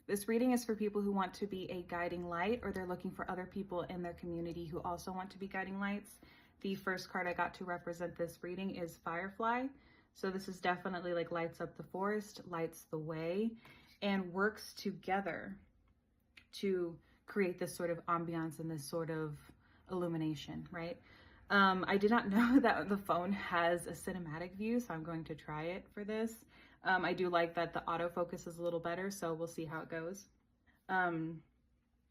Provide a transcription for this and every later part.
This reading is for people who want to be a guiding light, or they're looking for other people in their community who also want to be guiding lights. The first card I got to represent this reading is Firefly. So this is definitely like lights up the forest, lights the way, and works together to create this sort of ambiance and this sort of illumination, right? I did not know that the phone has a cinematic view, so I'm going to try it for this. I do like that the autofocus is a little better, so we'll see how it goes.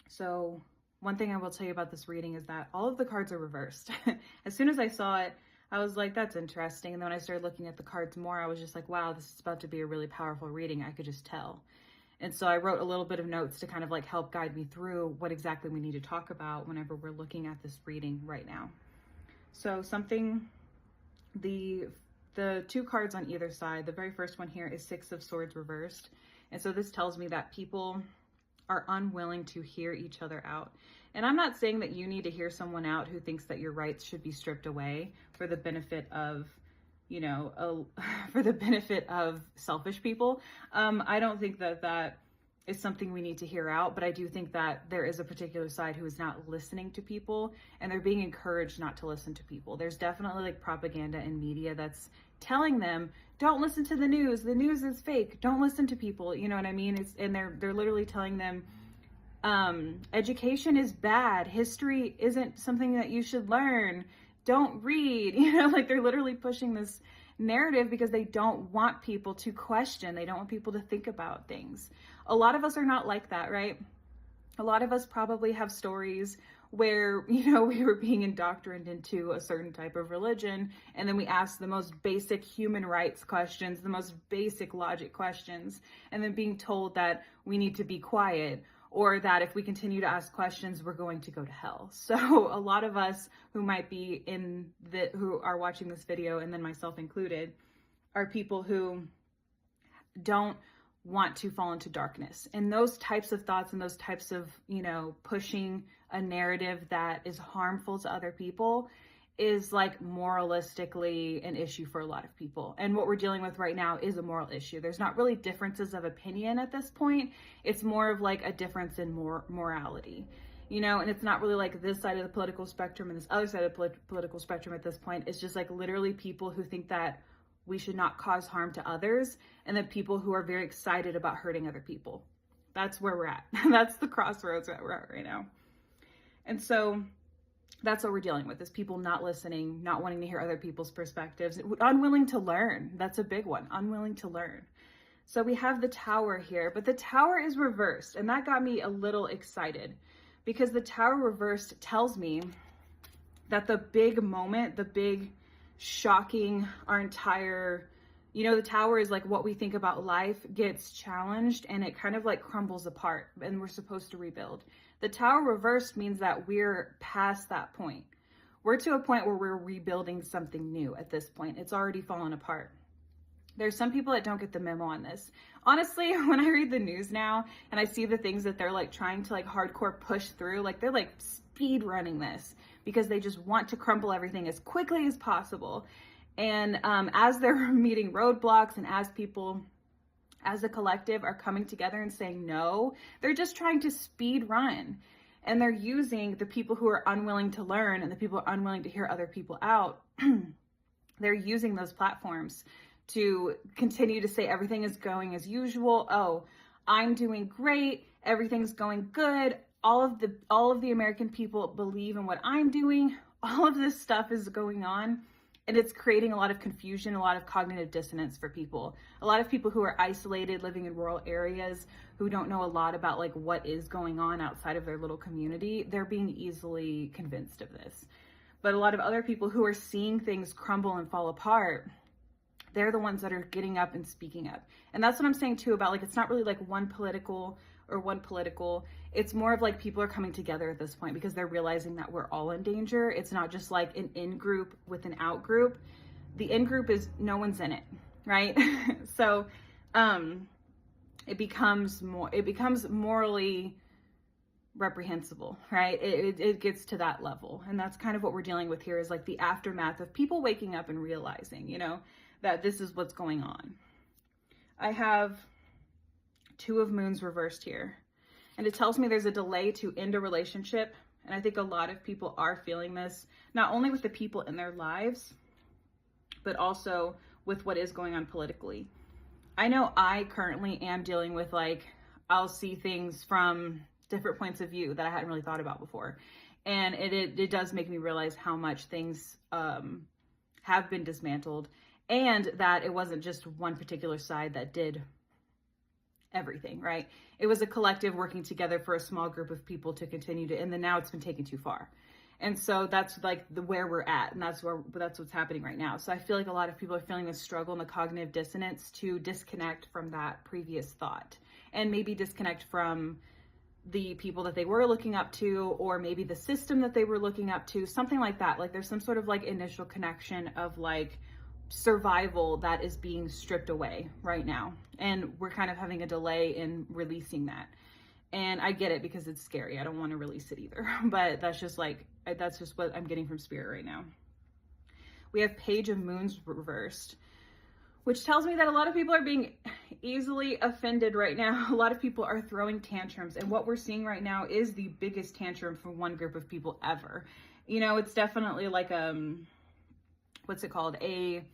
So one thing I will tell you about this reading is that all of the cards are reversed. As soon as I saw it, I was like, that's interesting. And then when I started looking at the cards more, I was just like, wow, this is about to be a really powerful reading. I could just tell. And so I wrote a little bit of notes to kind of like help guide me through what exactly we need to talk about whenever we're looking at this reading right now. So the two cards on either side, the very first one here is Six of Swords reversed. And so this tells me that people are unwilling to hear each other out. And I'm not saying that you need to hear someone out who thinks that your rights should be stripped away for the benefit of, you know, for the benefit of selfish people. I don't think that that is something we need to hear out, but I do think that there is a particular side who is not listening to people, and they're being encouraged not to listen to people. There's definitely like propaganda and media that's telling them, don't listen to the news is fake, don't listen to people, you know what I mean? And they're literally telling them, education is bad, history isn't something that you should learn, don't read, you know, like they're literally pushing this narrative because they don't want people to question, they don't want people to think about things. A lot of us are not like that, right? A lot of us probably have stories where, you know, we were being indoctrinated into a certain type of religion, and then we asked the most basic human rights questions, the most basic logic questions, and then being told that we need to be quiet, or that if we continue to ask questions, we're going to go to hell. So a lot of us who might be who are watching this video, and then myself included, are people who don't want to fall into darkness. And those types of thoughts and those types of, you know, pushing a narrative that is harmful to other people is like moralistically an issue for a lot of people. And what we're dealing with right now is a moral issue. There's not really differences of opinion at this point. It's more of like a difference in morality, you know, and it's not really like this side of the political spectrum and this other side of the political spectrum at this point. It's just like literally people who think that we should not cause harm to others, and then people who are very excited about hurting other people. That's where we're at. That's the crossroads that we're at right now. And so that's what we're dealing with, is people not listening, not wanting to hear other people's perspectives, unwilling to learn. That's a big one, unwilling to learn. So we have the Tower here, but the Tower is reversed, and that got me a little excited because the Tower reversed tells me that the big moment, the big shocking, our entire, you know, the Tower is like what we think about life gets challenged and it kind of like crumbles apart, and we're supposed to rebuild. The Tower reversed means that we're past that point. We're to a point where we're rebuilding something new at this point. It's already fallen apart. There's some people that don't get the memo on this. Honestly, when I read the news now and I see the things that they're like trying to like hardcore push through, like they're like speed running this because they just want to crumble everything as quickly as possible. And as they're meeting roadblocks and as people, as a collective, are coming together and saying no, they're just trying to speed run. And they're using the people who are unwilling to learn and the people who are unwilling to hear other people out. They're using those platforms to continue to say everything is going as usual. Oh, I'm doing great. Everything's going good. All of the American people believe in what I'm doing. All of this stuff is going on, and it's creating a lot of confusion, a lot of cognitive dissonance for people. A lot of people who are isolated, living in rural areas, who don't know a lot about like what is going on outside of their little community, they're being easily convinced of this. But a lot of other people who are seeing things crumble and fall apart, they're the ones that are getting up and speaking up. And that's what I'm saying too about like, it's not really like one political. It's more of like people are coming together at this point because they're realizing that we're all in danger. It's not just like an in group with an out group. The in group is no one's in it, right? So it becomes morally reprehensible, right? It gets to that level. And that's kind of what we're dealing with here, is like the aftermath of people waking up and realizing, you know, that this is what's going on. I have Two of Moons reversed here. And it tells me there's a delay to end a relationship. And I think a lot of people are feeling this, not only with the people in their lives, but also with what is going on politically. I know I currently am dealing with, like, I'll see things from different points of view that I hadn't really thought about before. And it does make me realize how much things have been dismantled, and that it wasn't just one particular side that did everything, right? It was a collective working together for a small group of people to continue to, and then now it's been taken too far. And so that's like where we're at, and that's what's happening right now. So I feel like a lot of people are feeling the struggle and the cognitive dissonance to disconnect from that previous thought, and maybe disconnect from the people that they were looking up to, or maybe the system that they were looking up to, something like that. Like there's some sort of like initial connection of like survival that is being stripped away right now. And we're kind of having a delay in releasing that. And I get it because it's scary. I don't want to release it either, but that's just what I'm getting from Spirit right now. We have Page of Moons reversed, which tells me that a lot of people are being easily offended right now. A lot of people are throwing tantrums, and what we're seeing right now is the biggest tantrum from one group of people ever. You know, it's definitely like what's it called? A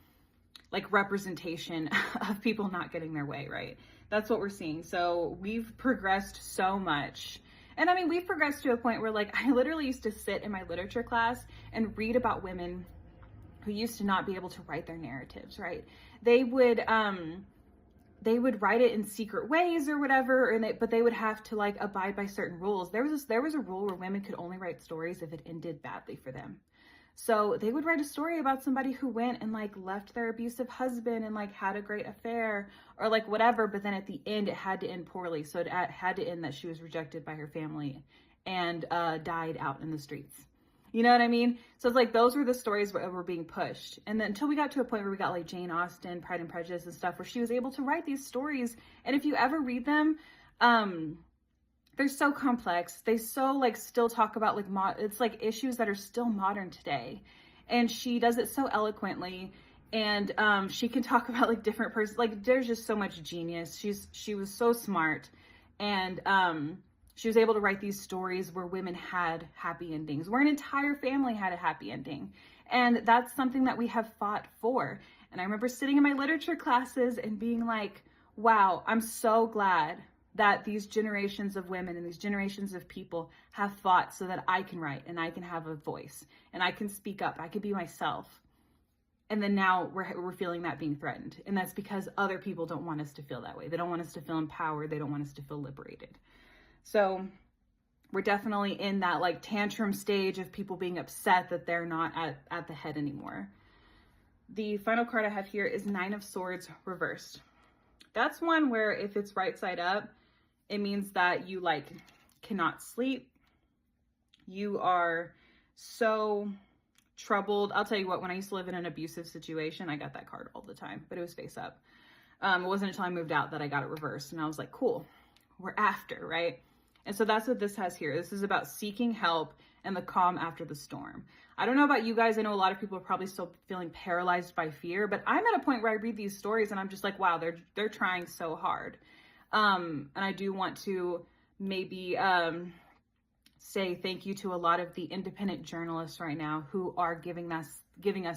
like representation of people not getting their way, right? That's what we're seeing. So we've progressed so much. And I mean, we've progressed to a point where, like, I literally used to sit in my literature class and read about women who used to not be able to write their narratives, right? They would write it in secret ways or whatever, but they would have to like abide by certain rules. There was a rule where women could only write stories if it ended badly for them. So they would write a story about somebody who went and like left their abusive husband and like had a great affair or like whatever, but then at the end it had to end poorly. So it had to end that she was rejected by her family and died out in the streets. You know what I mean? So it's like those were the stories that were being pushed. And then until we got to a point where we got like Jane Austen, Pride and Prejudice and stuff, where she was able to write these stories. And if you ever read them, they're so complex. They so like still talk about like it's like issues that are still modern today. And she does it so eloquently. And she can talk about like different persons. Like there's just so much genius. She was so smart. And she was able to write these stories where women had happy endings, where an entire family had a happy ending. And that's something that we have fought for. And I remember sitting in my literature classes and being like, wow, I'm so glad that these generations of women and these generations of people have fought so that I can write and I can have a voice and I can speak up. I can be myself. And then now we're feeling that being threatened. And that's because other people don't want us to feel that way. They don't want us to feel empowered. They don't want us to feel liberated. So we're definitely in that like tantrum stage of people being upset that they're not at the head anymore. The final card I have here is Nine of Swords reversed. That's one where if it's right side up, it means that you like cannot sleep. You are so troubled. I'll tell you what, when I used to live in an abusive situation, I got that card all the time, but it was face up. It wasn't until I moved out that I got it reversed, and I was like, cool, we're after, right? And so that's what this has here. This is about seeking help and the calm after the storm. I don't know about you guys. I know a lot of people are probably still feeling paralyzed by fear, but I'm at a point where I read these stories and I'm just like, wow, they're trying so hard. And I do want to maybe say thank you to a lot of the independent journalists right now who are giving us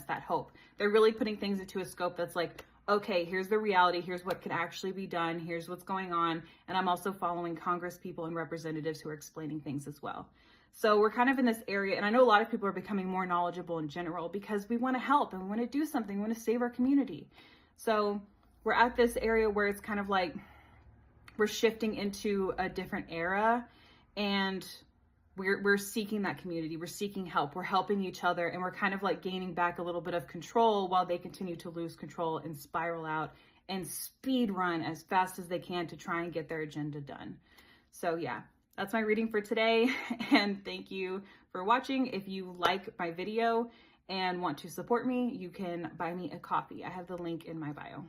that hope. They're really putting things into a scope that's like, okay, here's the reality. Here's what can actually be done. Here's what's going on. And I'm also following Congress people and representatives who are explaining things as well. So we're kind of in this area, and I know a lot of people are becoming more knowledgeable in general because we want to help and we want to do something. We want to save our community. So we're at this area where it's kind of like we're shifting into a different era, and we're seeking that community. We're seeking help. We're helping each other, and we're kind of like gaining back a little bit of control while they continue to lose control and spiral out and speed run as fast as they can to try and get their agenda done. So yeah, that's my reading for today, and thank you for watching. If you like my video and want to support me, you can buy me a coffee. I have the link in my bio.